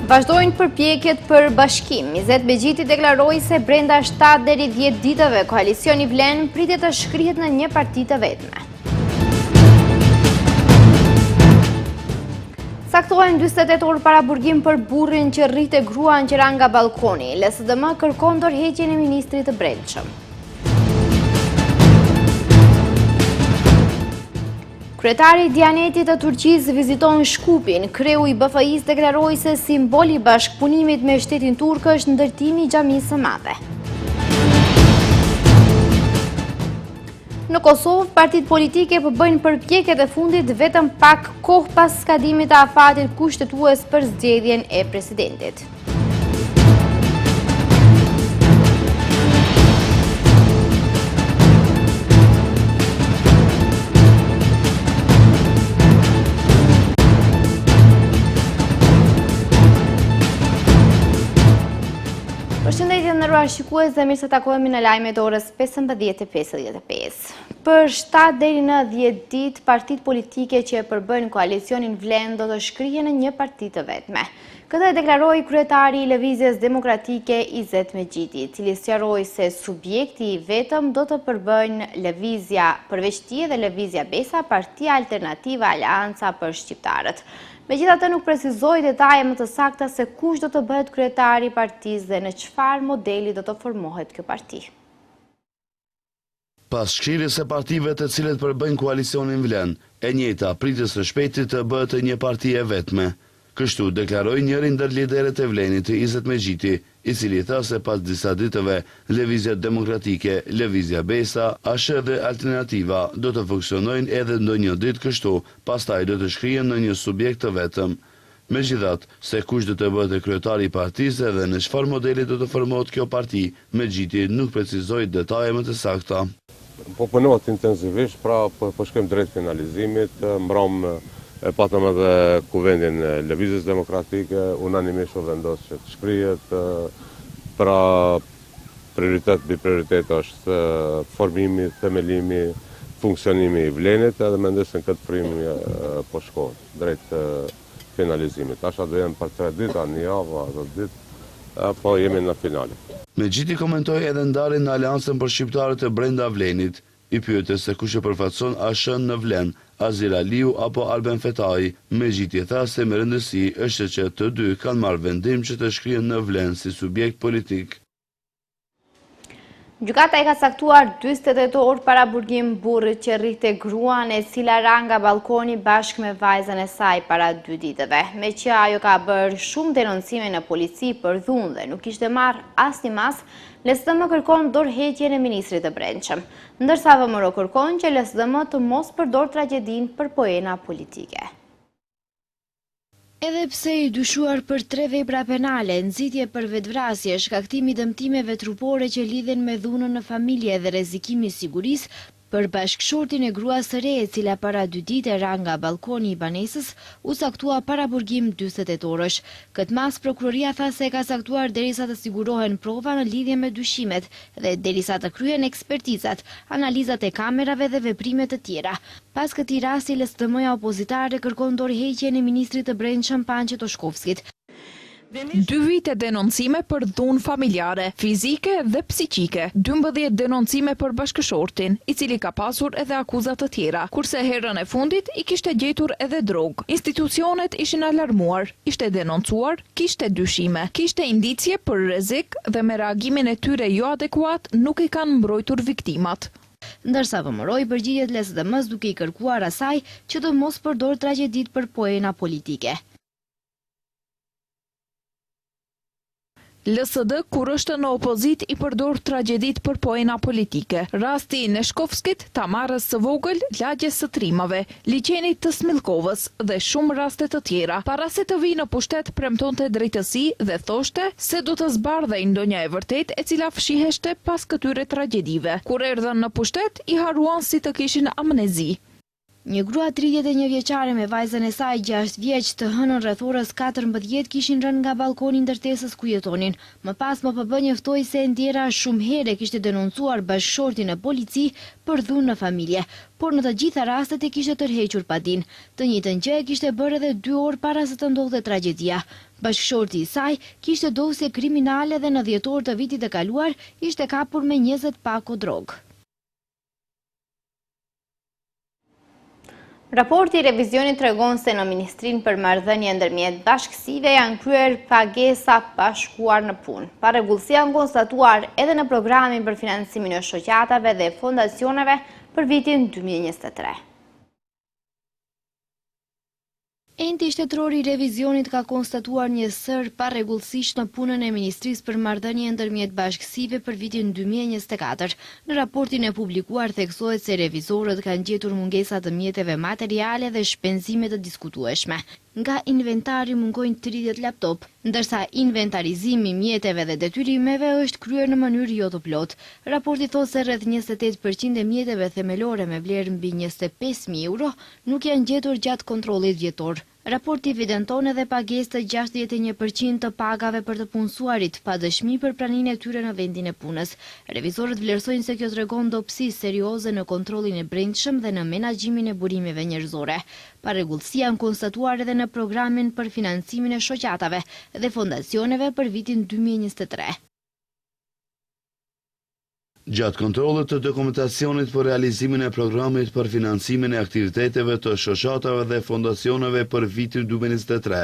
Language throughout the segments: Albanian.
Vazhdojnë përpjekjet për bashkim. Izet Begjitti deklaroi se brenda 7 deri 10 ditëve koalicioni Vlen pritet të shkrihet në një parti të vetme. Saktohen 48 orë para burgim për burrin që rrite gruan që ra nga balkoni. LSDM kërkon dorëheqjen e ministrit të brendshëm. Kryetari i Dianetit të Turqisë viziton Shkupin. Kreu i BFI-s deklaroi se simboli i bashkëpunimit me shtetin turk është ndërtimi i xhamisë së madhe. Në Kosovë, partitë politike po bëjnë përpjekjet e fundit vetëm pak kohë pas skadimit të afatit kushtetues për zgjedhjen e presidentit. Përshëndetje nderuar shikues dhe mirë se takohemi në lajmet e orës 15:55. Për 7 deri në 10 ditë, partitë politike që përbëjnë koalicionin Vlen do të shkrihen në një parti të vetme. Këtë e deklaroi kryetari i Lëvizjes Demokratike Izet Begjitti, i cili sqaroi se subjekti i vetëm do të përbëjnë Lëvizja përveç tij dhe Lëvizja Besa, Partia Alternative Aleanca për Shqiptarët. Megjithatë nuk precizoi detaje më të sakta se kush do të bëhet kryetari i partisë dhe në çfarë modeli do të formohet kjo parti. Pas shkrirjes së partive të cilët përbëjnë koalicionin Vlen, e njëjta pritet së shpejti të bëhet një parti e vetme. Kështu deklaroi njëri ndër liderët e Vlenit, Izet Begjitti, i cili tha se pas disa ditëve Lëvizja Demokratike, Lëvizja Besa, ASH dhe Alternativa do të funksionojnë edhe ndonjë ditë kështu, pastaj do të shkrihen në një subjekt të vetëm. Megjithatë, se kush do të bëhet kryetari i partisë dhe në çfarë modeli do të formohet kjo parti, Begjitti nuk precizoi detaje më të sakta. Po punohet intensivisht, pra po shkojmë drejt finalizimit, mbram e patëm edhe kuvendin e Lëvizjes Demokratike, unanimisht u vendos që të shkrihet, pra prioritet mbi prioritet është formimi, themelimi, funksionimi i Vlenit, edhe mendoj se në këtë frymje po shkohet drejt finalizimit. Asha do jenë për 3 ditë, një javë, 10 ditë, po jemi në finale. Begjitti komentoi edhe ndarjen në Aleancën për Shqiptarët e brenda Vlenit. I pyete se kush e përfaqëson ASH në Vlen, Azir Aliu apo Alben Fetai. Begjitti tha se me rëndësi është që të dy kanë marrë vendim që të shkrihen në Vlen si subjekt politik. Gjykata e ka caktuar 48 orë para burgim burrit që rrite gruan e cila ra nga balkoni bashkë me vajzën e saj para 2 ditëve. Me që ajo ka bërë shumë denoncime në polici për dhunë dhe nuk ishte marrë asnjë mas, LSDM kërkon dorëheqjen e ministrit të brendshëm, ndërsa VMRO kërkon që LSDM të mos përdor tragjedin për poena politike. Edhe pse i dyshuar për 3 vepra penale, nxitje për vetvrasje, shkaktimi dëmtimeve trupore që lidhen me dhunën në familje dhe rrezikimi i sigurisë, për bashkëshortin e gruas së re e cila para 2 ditë ra nga balkoni i banesës, u saktua para burgim 48 orësh. Këtë mas prokuroria tha se ka saktuar derisa të sigurohen prova në lidhje me dyshimet dhe derisa të kryen ekspertizat, analizat e kamerave dhe veprimet të tjera. Pas këtij rasti, LSDM-ja opozitare kërkon dorëheqjen e ministrit të brendshëm Pançe Toshkovskit. 2 vite denoncime për dhunë familjare, fizike dhe psiqike, 12 denoncime për bashkëshortin, i cili ka pasur edhe akuzat të tjera, kurse herën e fundit i kishte gjetur edhe drogë. Institucionet ishin alarmuar, ishte denoncuar, kishte dyshime, kishte indicje për rrezik dhe me reagimin e tyre jo adekuat nuk i kanë mbrojtur viktimat. Ndërsa VMRO i përgjigjet LSDM-s duke i kërkuar asaj që të mos përdor tragjedit për poena politike. LSD kur është në opozit i përdor tragjedit për poena politike. Rasti i Neshkovskit, Tamarës së vogël, lagjes së trimave, liçenit të Smilkovës dhe shumë raste të tjera. Para se të vijë në pushtet premtonte drejtësi dhe thoshte se do të zbardhej ndonjë e vërtet e cila fshiheshte pas këtyre tragjedive. Kur erdhën në pushtet, i haruan si të kishin amnezi. Një grua 31 vjeçare me vajzën e saj 6 vjeç të hënën rreth orës 14 kishin rënë nga balkoni i ndërtesës ku jetonin. Më pas MPB njoftoi se Ndjera shumë herë kishte denoncuar bashkëshortin në polici për dhunë në familje, por në të gjitha rastet e kishte tërhequr padin. Të njëjtën gjë e kishte bërë edhe 2 orë para se të ndodhte tragjedia. Bashkëshorti i saj kishte dosje kriminale dhe në dhjetor të vitit të kaluar ishte kapur me 20 pako drogë. Raporti i revizionit tregon se në Ministrinë për Marrëdhënie ndërmjet bashkësive janë kryer pagesa pa shkuar në punë. Parregullësia janë konstatuar edhe në programin për financimin e shoqatave dhe fondacioneve për vitin 2023. Enti shtetëror i revizionit ka konstatuar një sër parregullësish në punën e Ministrisë për Marrëdhënie ndërmjet bashkësive për vitin 2024. Në raportin e publikuar theksohet se revizorët kanë gjetur mungesa të mjeteve materiale dhe shpenzime të diskutueshme. Nga inventari mungojnë 30 laptop, ndërsa inventarizimi mjeteve dhe detyrimeve është kryer në mënyrë jo të plotë. Raporti thotë se rreth 28% e mjeteve themelore me vlerë mbi 25.000 euro nuk janë gjetur gjatë kontrollit vjetor. Raporti evidenton edhe pagesë të 61% të pagave për të punësuarit, pa dëshmi për praninë e tyre në vendin e punës. Revizorët vlerësojnë se kjo tregon dobësi serioze në kontrollin e brendshëm dhe në menaxhimin e burimeve njerëzore. Parregullësia janë konstatuar edhe në programin për financimin e shoqatave dhe fondacioneve për vitin 2023. Gjatë kontrollit të dokumentacionit për realizimin e programit për financimin e aktiviteteve të shoqatave dhe fondacioneve për vitin 2023,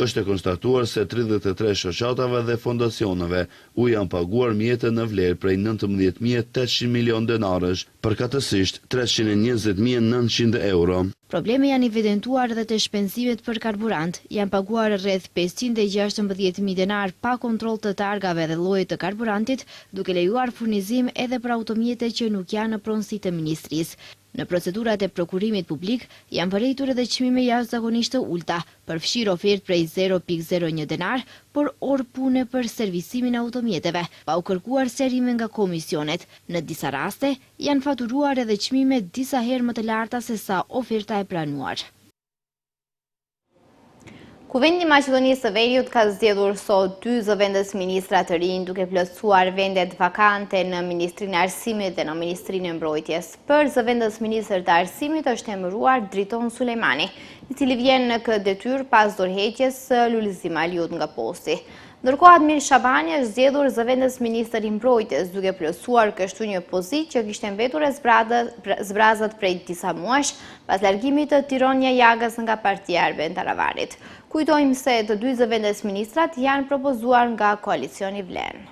është konstatuar se 33 shoqatave dhe fondacioneve u janë paguar mjete në vlerë prej 19.800 milion denarësh, përkatësisht 320.900 euro. Probleme janë evidentuar dhe të shpenzimet për karburant. Janë paguar rreth 516.000 denar pa kontroll të targave dhe llojit të karburantit, duke lejuar furnizim edhe për automjete që nuk janë në pronësi të ministrisë. Në procedurat e prokurimit publik janë vërejtur edhe çmime jashtëzakonisht të ulta, përfshirë ofertë prej 0.01 denar, por orë pune për servisimin e automjeteve, pa u kërkuar serime nga komisionet. Në disa raste janë faturuar edhe çmime disa herë më të larta se sa oferta e planuar. Kuvendi i Maqedonisë së Veriut ka zgjedhur sot 2 zëvendës ministra të rinj duke plotësuar vendet vakante në Ministrinë e Arsimit dhe në Ministrinë e Mbrojtjes. Për zëvendës ministër të Arsimit është emëruar Driton Sulejmani, i cili vjen në këtë detyrë pas dorëheqjes së Lulzim Aliut nga posti. Ndërkohë Admir Shabani është zgjedhur zëvendës ministër i Mbrojtjes, duke plotësuar kështu një pozitë që kishte mbetur e zbrazët prej disa muajsh pas largimit të Tironja Jagës nga Partia Arben Taravarit. Kujtojmë se të 2 zëvendës ministrat janë propozuar nga koalicioni Vlen.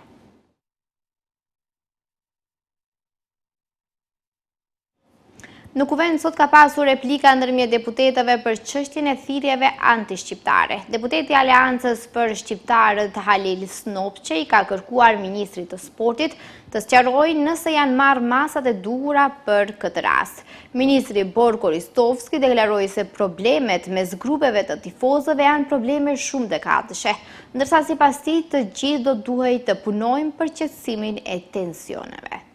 Në kuvend sot ka pasur replika ndërmjet deputetëve për çështjen e thirrjeve antishqiptare. Deputeti i Aleancës për Shqiptarët Halil Snopçe i ka kërkuar ministrit të sportit të sqarojë nëse janë marrë masat e duhura për këtë rast. Ministri Borko Ristovski deklaroi se problemet mes grupeve të tifozëve janë probleme shumë dekatëshe, ndërsa sipas tij të gjithë do duhej të punojnë për qetësimin e tensioneve.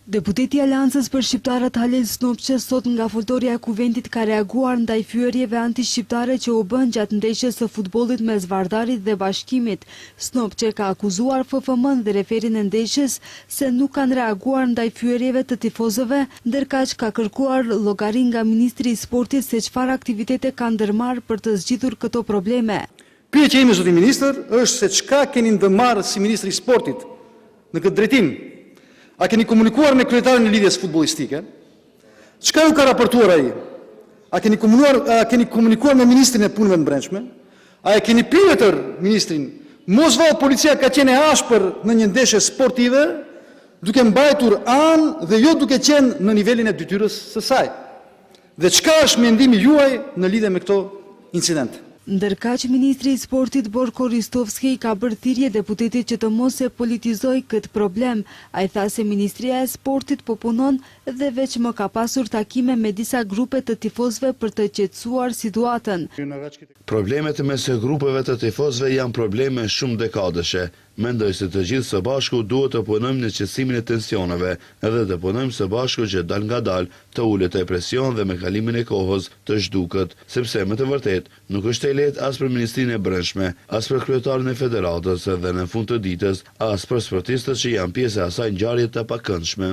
Deputeti i Aleancës për Shqiptarët Halil Snopçe sot nga foltorja e kuvendit ka reaguar ndaj fyerjeve antishqiptare që u bën gjatë ndeshjes së futbollit mes Vardarit dhe Bashkimit. Snopçe ka akuzuar FFM-n dhe referin e ndeshjes se nuk kanë reaguar ndaj fyerjeve të tifozëve, ndërkaq ka kërkuar llogari nga ministri i sportit se çfarë aktivitete kanë ndërmarrë për të zgjidhur këto probleme. Pyetja ime zoti ministër është se çka keni ndërmarrë si ministri i sportit në këtë drejtim? A keni komunikuar me kryetarin e lidhjes futbollistike? Çka ju ka raportuar ai? A keni komunikuar me ministrin e punëve të brendshme? A e keni pyetur ministrin? Mos vallë policia ka qenë e ashpër në një ndeshje sportive, duke mbajtur anë dhe jo duke qenë në nivelin e detyrës së saj. Dhe çka është mendimi juaj në lidhje me këto incidente? Ndërkaq ministri i sportit Borko Ristovski ka bërë thirrje deputetit që të mos e politizoj këtë problem. Ai tha se Ministria e Sportit po punon dhe veç më ka pasur takime me disa grupe të tifozëve për të qetësuar situatën. Problemet mes grupeve të tifozëve janë probleme shumë dekadëshe. Mendoj se të gjithë së bashku duhet të punojmë në qetësimin e tensioneve edhe të punojmë së bashku që dal nga dal të ulet e presion dhe me kalimin e kohës të zhdukët, sepse më të vërtet nuk është e lehtë as për Ministrinë e Brendshme, as për kryetarin e Federatës dhe në fund të ditës as për sportistët që janë pjesë e asaj ngjarje të pakëndshme.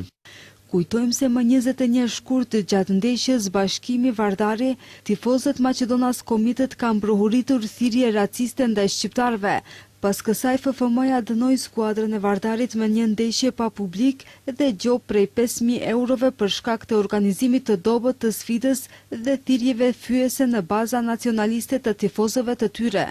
Kujtojmë se më 21 shkurt gjatë ndeshjes Bashkimi Vardari, tifozët Maqedonas Komitet kanë brohuritur thirrje raciste ndaj shqiptarëve. Pas kësaj FFM-ja dënoi skuadrën e Vardarit me një ndeshje pa publik dhe gjop prej 5.000 eurove për shkak të organizimit të dobët të sfidës dhe thirrjeve fyese në baza nacionaliste të tifozëve të tyre.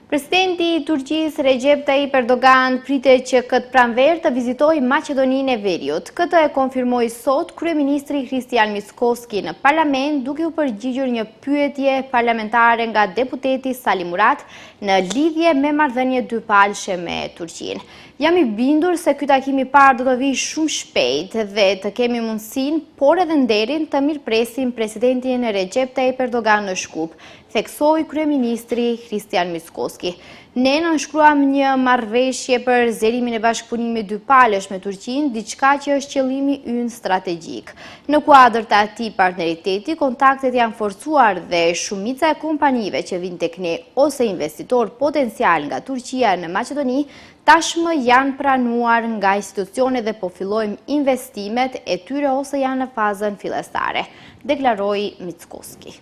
Presidenti i Turqisë Recep Tayyip Erdogan pritet që këtë pranverë të vizitojë Maqedoninë e Veriut. Këtë e konfirmoi sot kryeministri Kristian Mickoski në parlament duke u përgjigjur një pyetje parlamentare nga deputeti Sali Murat në lidhje me marrëdhënie dypalëshe me Turqinë. Jam i bindur se ky takim i parë do të vijë shumë shpejt dhe të kemi mundësinë, por edhe nderin të mirëpresim presidentin Recep Tayyip Erdogan në Shkup, theksoi kryeministri Kristian Mickoski. Ne nënshkruam një marrëveshje për zgjerimin e bashkëpunimit dypalësh me Turqinë, diçka që është qëllimi ynë strategjik. Në kuadër të atij partneriteti, kontaktet janë forcuar dhe shumica e kompanive që vijnë tek ne ose investitor potencial nga Turqia në Maqedoni tashmë janë pranuar nga institucionet dhe po fillojmë investimet e tyre ose janë në fazën fillestare, deklaroi Mickoski.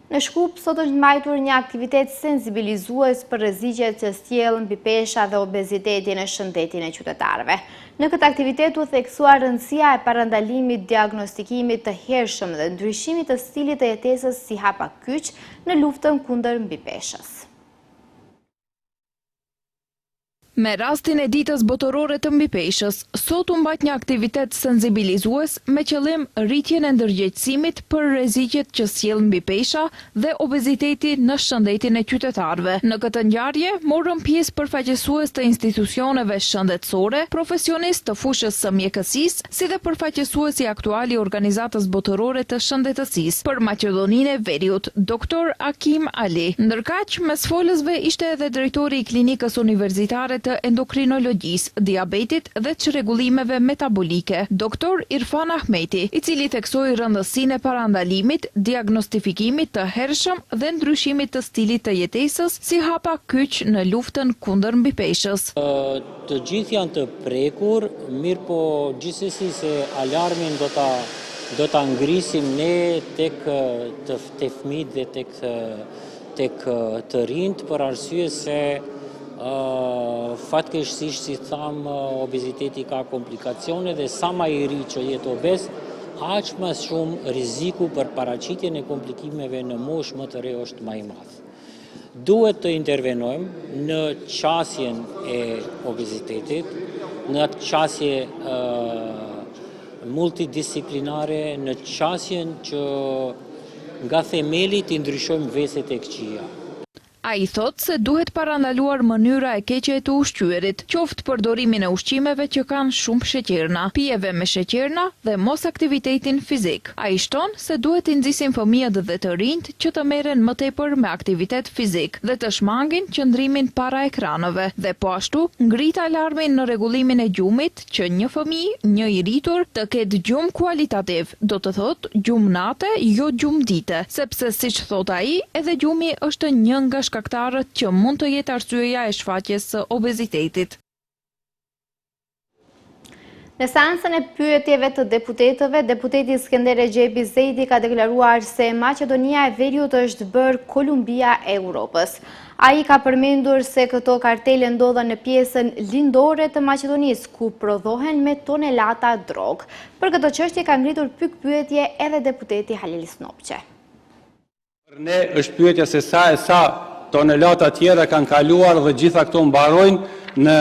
Në Shkup, sot është mbajtur një aktivitet sensibilizues për rreziqet që sjellën mbi pesha dhe obezitetin në shëndetin e qytetarëve. Në këtë aktivitet u theksua rëndësia e parandalimit diagnostikimit të hershëm dhe ndryshimit të stilit të jetesës si hapa kyç në luftën kundër mbipeshës. Me rastin e ditës botërore të mbipeshës, sot u mbajt një aktivitet sensibilizues me qëllim rritjen e ndërgjegjësimit për rreziqet që sjellën mbipesha dhe obeziteti në shëndetin e qytetarëve. Në këtë ngjarje morën pjesë përfaqësues të institucioneve shëndetësore, profesionistë të fushës së mjekësisë, si dhe përfaqësuesi aktual i Organizatës Botërore të Shëndetësisë për Maqedoninë e Veriut, Dr. Akim Ali. Ndërkaq, mes folësve ishte edhe drejtori i Klinikës Universitare të endokrinologjisë, diabetit dhe çrregullimeve metabolike, Dr. Irfan Ahmeti, i cili theksoi rëndësinë e parandalimit, diagnostifikimit të hershëm dhe ndryshimit të stilit të jetesës si hapa kyç në luftën kundër mbipeshës. Të gjithë janë të prekur, mirë po gjithsesi se alarmin do ta ngrisim ne tek të fëmijët dhe tek të rinjt për arsye se fatkeqësisht, si tham, obeziteti ka komplikacione dhe sa më i ri që jetë obez, aq më shumë rreziku për paraqitjen e komplikimeve në moshë më të re është më i madh. Duhet të intervenojmë në qasjen e obezitetit, në atë qasje multidisciplinare, në qasjen që nga themeli të ndryshojmë veset e këqija. A i thot se duhet parandaluar mënyra e keqe të ushqyerit, qoftë përdorimin e ushqimeve që kanë shumë sheqerna, pijeve me sheqerna dhe mos aktivitetin fizik. A i shton se duhet i nxisin fëmijët dhe të rinjt që të merren më tepër me aktivitet fizik dhe të shmangin qëndrimin para ekranëve dhe po ashtu ngrit alarmin në rregullimin e gjumit që një fëmijë, një i rritur të ketë gjumë kualitativ, do të thot gjumë nate, jo gjumë dite, sepse siç thot ai, edhe gjumi është një nga shkaktarët që mund të jetë arsyeja e shfaqjes së obezitetit. Në seancën e pyetjeve të deputetëve, deputeti Skender Xhepi Zejdi ka deklaruar se Maqedonia e Veriut është bërë Kolumbia e Europës. Ai ka përmendur se këto kartele ndodhen në pjesën lindore të Maqedonisë, ku prodhohen me tonelata drogë. Për këtë çështje ka ngritur pyetje edhe deputeti Halil Snopçe. Për ne është pyetja se sa tonelata tjera kanë kaluar dhe gjitha këto mbarojnë në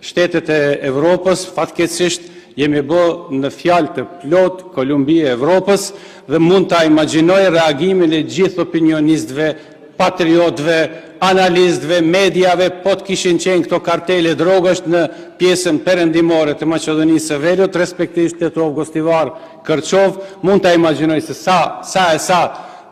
shtetet e Evropës. Fatkeqësisht jemi bë në fjalë të plot Kolumbi e Evropës dhe mund ta imagjinoj reagimin e gjithë opinionistëve patriotëve, analistëve, mediave, po të kishin qenë këto kartele drogësh në pjesën perëndimore të Maqedonisë së Veriut, respektivisht Tetrov, Gostivar, Kërçov, mund ta imagjinoj se sa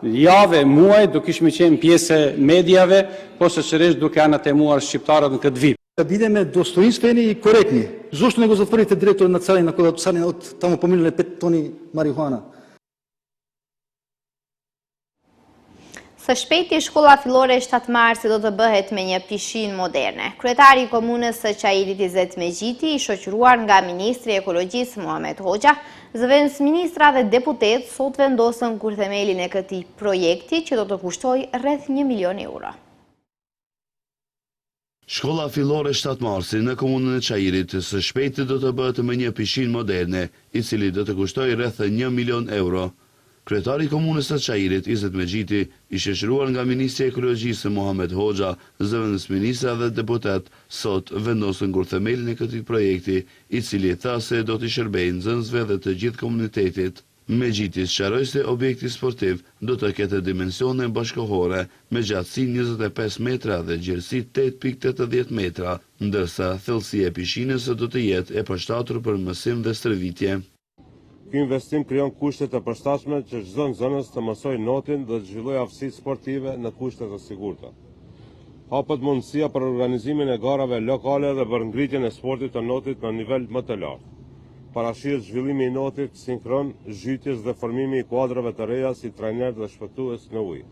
jave, muaj do kishme qenë pjesë mediave, po sigurisht duke anatemuar shqiptarët në këtë vit. Бидеме достоинствени и коректни. Зошто не го затворите директорот на царина кој псани од таму поминале 5 тони марихуана? Së shpejti shkolla fillore 7 marsi do të bëhet me një pishinë moderne. Kryetari i komunës së Çajirit Izet Megjiti, i shoqëruar nga Ministri i Ekologjisë Muhamet Hoxha, zëvendësministra dhe deputet sot vendosën kurthemelin e këtij projekti që do të kushtojë rreth 1 milion euro. Shkolla fillore 7 marsi në komunën e Çajirit së shpejti do të bëhet me një pishinë moderne, i cili do të kushtojë rreth 1 milion euro. Kryetari i komunës së Çajirit, Izet Megjiti, i shoqëruar nga Ministri i Ekologjisë Muhamet Hoxha, zëvendësministra dhe deputet, sot vendosën kurthemelin e këtij projekti, i cili tha se do t'i shërbejë nxënësve dhe të gjithë komunitetit. Megjiti sqaroi se objekti sportiv do të ketë dimensione bashkëkohore me gjatësi 25 metra dhe gjerësi 8.80 metra, ndërsa thellësia e pishinës do të jetë e përshtatur për mësim dhe stërvitje. Ky investim krijon kushte të përshtatshme që çdo nxënës të mësojë notin dhe të zhvillojë aftësitë sportive në kushte të sigurta. Hapet mundësia për organizimin e garave lokale dhe për ngritjen e sportit të notit në nivel më të lartë. Parashihet zhvillimi i notit sinkron, zhytjes dhe formimi i kuadrave të reja si trajner dhe shpëtues në ujë.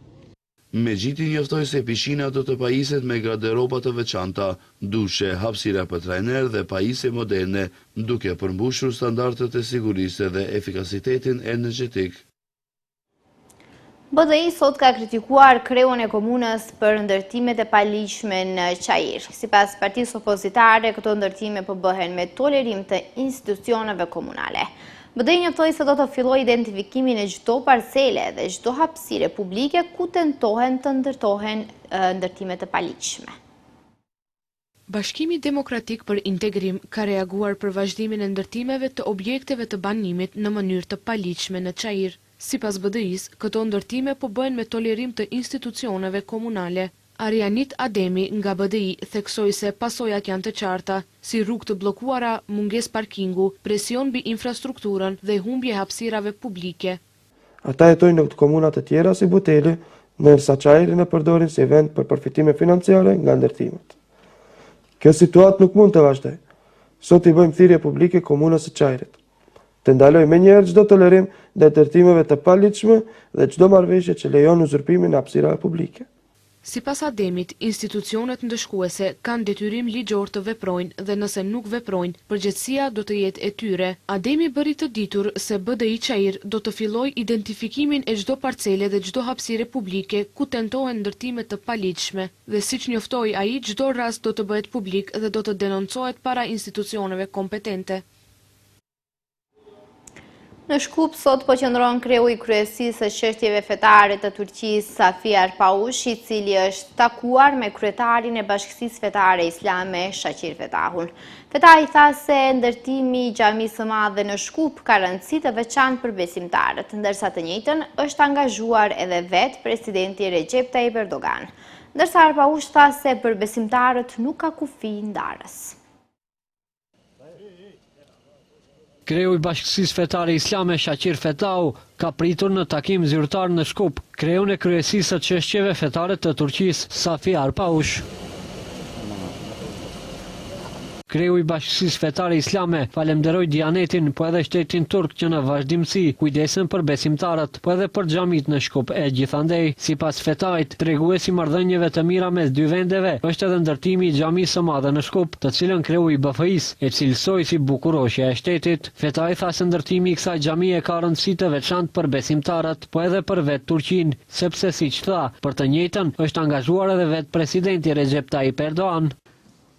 Megjiti njoftoi se pishina do të pajiset me garderoba të veçanta, dushe, hapësira për trajner dhe pajisje moderne, duke përmbushur standardet e sigurisë dhe efikasitetin energjetik. BDI sot ka kritikuar kreun e komunës për ndërtimet e paligjshme në Çajir. Sipas partisë opozitare, këto ndërtime po bëhen me tolerim të institucioneve komunale. BDI njoftoi se do të fillojë identifikimin e çdo parcele dhe çdo hapësire publike ku tentohen të ndërtohen ndërtime të paligjshme. Bashkimi Demokratik për Integrim ka reaguar për vazhdimin e ndërtimeve të objekteve të banimit në mënyrë të paligjshme në Çajir. Sipas BDI-s, këto ndërtime po bëhen me tolerim të institucioneve komunale. Arianit Ademi nga BDI theksoi se pasojat janë të qarta, si rrugë të bllokuara, mungesë parkingu, presion mbi infrastrukturën dhe humbje hapësirave publike. Ata jetojnë në komuna të tjera si Buteli, ndërsa Çajirin e përdorin si vend për përfitime financiare nga ndërtimet. Kjo situatë nuk mund të vazhdojë. Sot i bëjmë thirrje publike komunës së Çajirit të ndaloj menjëherë çdo tolerim ndaj ndërtimeve të paligjshme dhe çdo marrëveshje që lejon uzurpimin e hapësirave publike. Sipas Ademit, institucionet ndëshkuese kanë detyrim ligjor të veprojnë dhe nëse nuk veprojnë, përgjegjësia do të jetë e tyre. Ademi bëri të ditur se BDI Çajir do të fillojë identifikimin e çdo parcele dhe çdo hapësire publike ku tentohen ndërtime të paligjshme dhe siç njoftoi ai, çdo rast do të bëhet publik dhe do të denoncohet para institucioneve kompetente. Në Shkup sot po qëndron kreu i kryesisë së çështjeve fetare të Turqisë Safi Arpaush, i cili është takuar me kryetarin e Bashkisë Fetare Islame Shaqir Fetahun. Fetahi tha se ndërtimi i xhamisë së madhe në Shkup ka rëndësi të veçantë për besimtarët, ndërsa të njëjtën është angazhuar edhe vetë presidenti Recep Tayyip Erdogan. Ndërsa Arpaush tha se për besimtarët nuk ka kufi ndarës. Kreu i Bashkisë Fetare Islame Shaqir Fetahu ka pritur në takim zyrtar në Shkup kreun e kryesisë së çështjeve fetare të Turqisë Safi Arpaush. Kreu i Bashkisë Fetare Islame falemderoi Dianetin, po edhe shtetin turk që në vazhdimsi kujdesen për besimtarët, po edhe për xhamit në Shkup. E gjithandej, sipas Fetajit, treguesi marrëdhënieve të mira mes dy vendeve është edhe ndërtimi i xhamisë së madhe në Shkup, të cilën kreu i BFI-s e cilësoi si bukuroshja e shtetit. Fetaj tha se ndërtimi i kësaj xhamie ka rëndësi të veçantë për besimtarët, po edhe për vetë Turqinë, sepse siç tha, për të njëjtën është angazhuar edhe vetë presidenti Recep Tayyip Erdogan.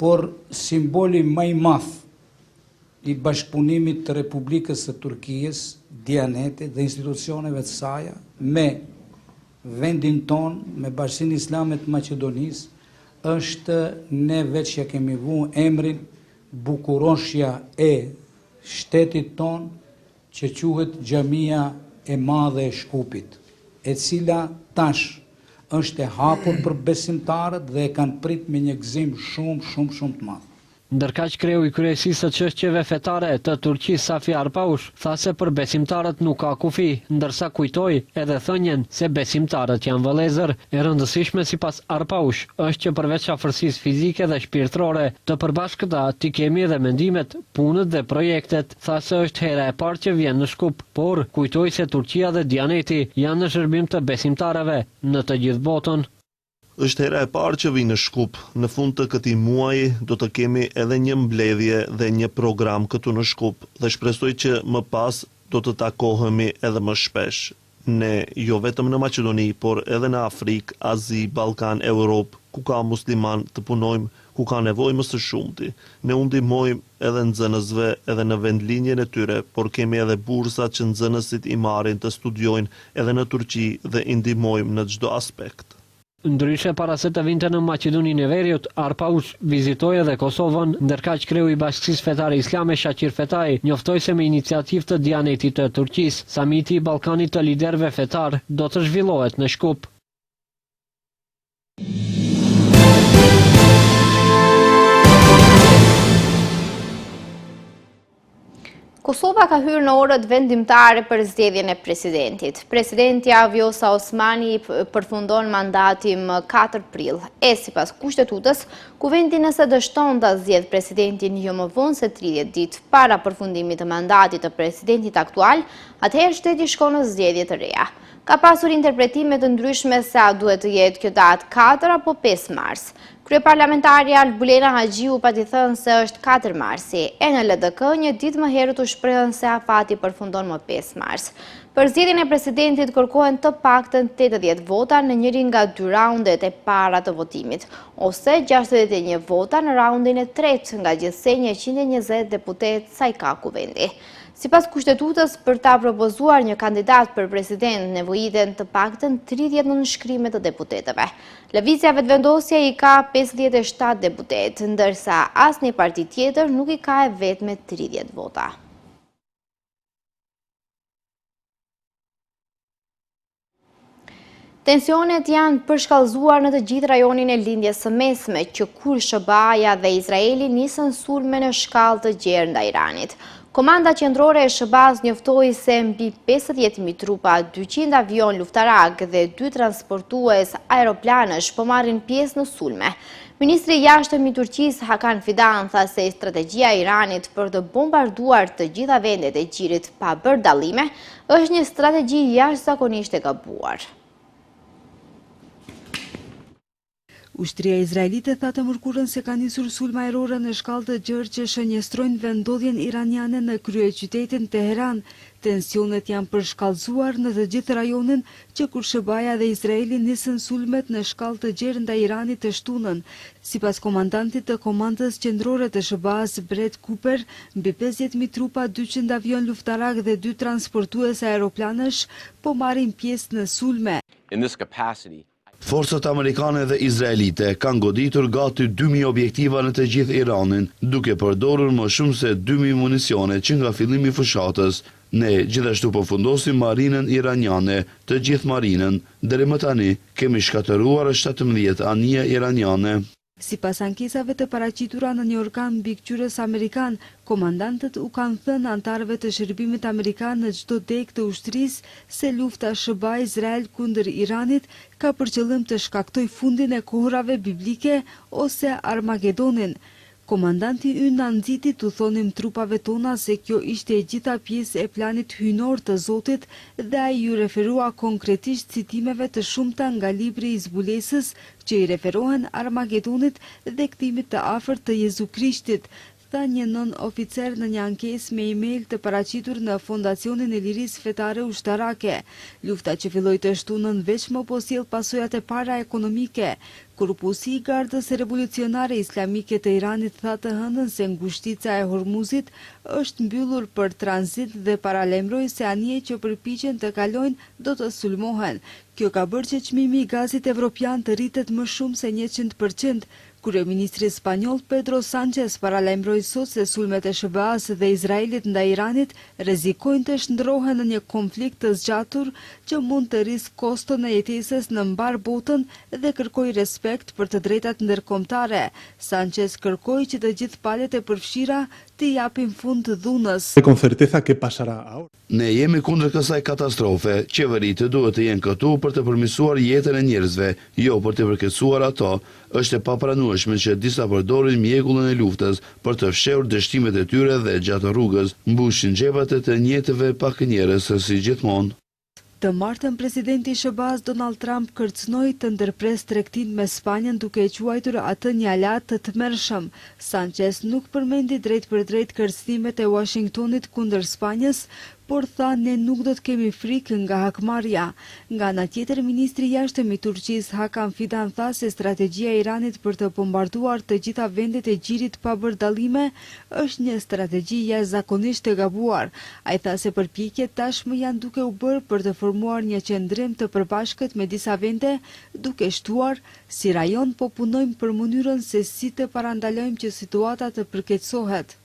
Por simboli më i madh i bashkëpunimit të Republikës së Turqisë, Dianetit dhe institucioneve të saj me vendin ton, me Bashkinë Islame të Maqedonisë, është ne veç ja kemi vënë emrin bukuroshja e shtetit ton, që quhet Xhamia e Madhe e Shkupit, e cila tash është e hapur për besimtarët dhe e kanë prit me një gëzim shumë të madh. Ndërkaq kreu i kryesisë së çështjeve fetare të Turqisë Safi Arpaush tha se për besimtarët nuk ka kufi, ndërsa kujtoi edhe thënien se besimtarët janë vëllezër. E rëndësishme sipas Arpaush është që përveç afërsisë fizike dhe shpirtërore, të përbashkëta ti kemi edhe mendimet, punët dhe projektet. Tha se është hera e parë që vjen në Shkup, por kujtoi se Turqia dhe Dianeti janë në shërbim të besimtarëve në të gjithë botën. Është hera e parë që vi në Shkup. Në fund të këtij muaji do të kemi edhe një mbledhje dhe një program këtu në Shkup dhe shpresoj që më pas do të takohemi edhe më shpesh. Ne jo vetëm në Maqedoni, por edhe në Afrikë, Azi, Ballkan, Europë, ku ka musliman të punojmë, ku ka nevojë më së shumti. Ne u ndihmojmë edhe nxënësve edhe në vendlinjen e tyre, por kemi edhe bursa që nxënësit i marrin të studiojnë edhe në Turqi dhe i ndihmojmë në çdo aspekt. Ndryshe para se të vinte në Maqedoninë e Veriut, Arpaush vizitoi edhe Kosovën, ndërkaq kreu i Bashkisë Fetare Islame Shaqir Fetai njoftoi se me iniciativë të Dianetit të Turqisë, samiti i Ballkanit të liderëve fetar do të zhvillohet në Shkup. Kosova ka hyrë në orët vendimtare për zgjedhjen e presidentit. Presidentja Vjosa Osmani përfundon mandati më 4 prill. Sipas kushtetutës, kuvendi nëse dështon ta zgjedhë presidentin jo më vonë se 30 ditë para përfundimit të mandatit të presidentit aktual, atëherë shteti shkon në zgjedhje të reja. Ka pasur interpretime të ndryshme se a duhet të jetë kjo datë 4 apo 5 mars. Kryeparlamentarja Albulena Haxhiu pati thënë se është 4 marsi, në LDK një ditë më herët u shprehën se afati përfundon më 5 mars. Për zgjedhjen e presidentit kërkohen të paktën 80 vota në njërin nga 2 raundet e para të votimit, ose 61 vota në raundin e tretë nga gjithsej 120 deputet sa i ka kuvendi. Sipas kushtetutës, për ta propozuar një kandidat për president nevojiten të paktën 30 nënshkrime të deputetëve. Lëvizja vetëvendosje i ka 57 deputet, ndërsa asnjë parti tjetër nuk i ka e vetme 30 vota. Tensionet janë përshkallëzuar në të gjithë rajonin e lindjes së mesme, që kur SBA-ja dhe Izraeli nisën sulme në shkallë të gjerë ndaj Iranit. Komanda qendrore e SBA-s njoftoi se mbi 50.000 trupa, 200 avion luftarak dhe 2 transportues aeroplanësh po marrin pjesë në sulme. Ministri i jashtëm i Turqisë Hakan Fidan tha se strategjia e Iranit për të bombarduar të gjitha vendet e Gjirit pa bërë dallime është një strategji jashtëzakonisht e gabuar. Ushtria izraelite tha të mërkurën se ka nisur sulma aerore në shkallë të gjerë që shënjestrojnë vendodhjen iraniane në kryeqytetin Teheran. Tensionet janë përshkallëzuar në të gjithë rajonin që kur SBA-ja dhe Izraeli nisën sulmet në shkallë të gjerë ndaj Iranit të shtunën. Sipas komandantit të komandës qendrore të SBA-s Brett Cooper, mbi 50.000 trupa, 200 avion luftarak dhe 2 transportues aeroplanësh po marrin pjesë në sulme. Forcat amerikane dhe izraelite kanë goditur gati 2.000 objektiva në të gjithë Iranin, duke përdorur më shumë se 2.000 municione që nga fillimi i fushatës. Ne gjithashtu përfundosim marinën iraniane, të gjithë marinën, deri më tani kemi shkatëruar 17 anije iraniane. Sipas ankesave të paraqitura në një organ mbikëqyrës amerikan, komandantët u kanë thënë antarëve të shërbimit amerikan në çdo deg të ushtrisë se lufta SBA-Izrael kundër Iranit ka për qëllim të shkaktojë fundin e kohërave biblike ose Armagedonin. Komandanti ynë na nxiti t'u thonim trupave tona se kjo ishte e gjitha pjesë e planit hyjnor të Zotit dhe ai ju referua konkretisht citimeve të shumta nga libri i zbulesës që i referohen Armagedonit dhe kthimit të afërt të Jezu Krishtit, tha një nën oficer në një ankesë me email të paraqitur në Fondacionin e Lirisë Fetare Ushtarake. Lufta që filloi të shtunën veç më po sjell pasojat e para ekonomike. Korpusi i Gardës Revolucionare Islamike të Iranit tha të hënën se ngushtica e Hormuzit është mbyllur për tranzit dhe paralajmëroi se anije që përpiqen të kalojnë do të sulmohen. Kjo ka bërë që çmimi i gazit evropian të rritet më shumë se 100%. Kryeministri spanjoll Pedro Sánchez paralajmëroi sot se sulmet e SBA-s dhe Izraelit ndaj Iranit rrezikojnë të shndrohen në një konflikt të zgjatur që mund të rrisë koston e jetesës në mbar botën dhe kërkoi respekt për të drejtat ndërkombëtare. Sánchez kërkoi që të gjithë palët e përfshira të japin fund dhunës. Con certeza que pasará ahora. Ne jemi kundër kësaj katastrofe, qeveritë duhet të jenë këtu për të përmirësuar jetën e njerëzve, jo për të përkeqësuar ato. Është e papranueshme që disa përdorin mjekullin e luftës për të fshehur dështimet e tyre dhe gjatë rrugës mbushin xhepat e të njëjtëve pak njerëz si gjithmonë. Të martën presidenti i SBA-s Donald Trump kërcënoi të ndërpres tregtinë me Spanjën duke e quajtur atë një aleat të tmerrshëm. Sánchez nuk përmendi drejt për drejt kërcënimet e Washingtonit kundër Spanjës, por tha ne nuk do të kemi frikë nga hakmarrja. Nga ana tjetër, ministri i jashtëm i Turqisë Hakan Fidan tha se strategjia e Iranit për të bombarduar të gjitha vendet e gjirit pa bërë dallime është një strategji jashtëzakonisht e gabuar. Ai tha se përpjekjet tashmë janë duke u bërë për të formuar një qendrim të përbashkët me disa vende, duke shtuar si rajon po punojmë për mënyrën se si të parandalojmë që situata të përkeqësohet.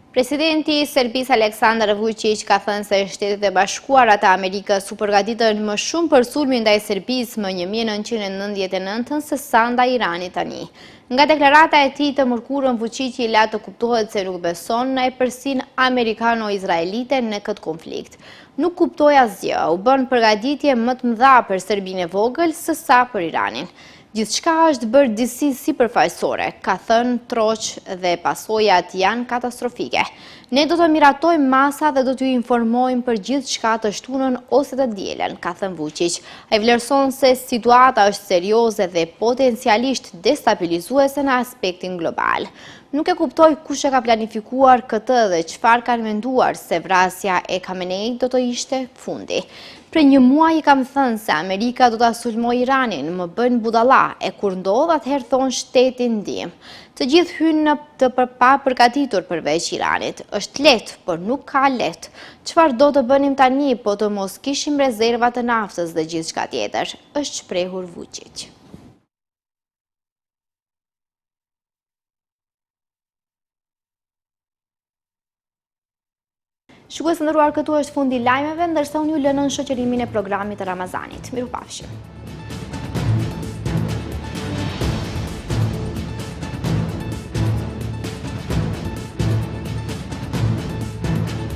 Presidenti i Serbisë Aleksandar Vučić ka thënë se Shtetet e Bashkuara të Amerikës u përgatitën më shumë për sulmin ndaj Serbisë më 1999 se sa ndaj Iranit tani. Nga deklarata e tij të mërkurën, Vučić i la të kuptohet se nuk beson në epërsinë amerikano-izraelite në këtë konflikt. Nuk kuptoi asgjë, u bën përgatitje më të mëdha për Serbinë e vogël se sa për Iranin. Gjithçka është bërë disi sipërfaqësore, ka thënë Troç, dhe pasojat janë katastrofike. Ne do të miratojmë masa dhe do t'ju informojmë për gjithçka të shtunën ose të dielën, ka thënë Vučić. Ai vlerëson se situata është serioze dhe potencialisht destabilizuese në aspektin global. Nuk e kuptoj kush e ka planifikuar këtë dhe çfarë kanë menduar se vrasja e Khameneit do të ishte fundi. Për një muaj i kam thënë se Amerika do ta sulmoj Iranin, më bën budalla, e kur ndodh atëherë thon shteti ndihmë. Të gjithë hynë në të papërgatitur përveç Iranit. Është lehtë, por nuk ka lehtë. Çfarë do të bënim tani po të mos kishim rezerva të naftës dhe gjithçka tjetër, është shprehur Vučić. Shikues të nderuar, këtu është fundi i lajmeve, ndërsa unë ju lë në shoqërimin e programit të Ramazanit. Mirupafshim.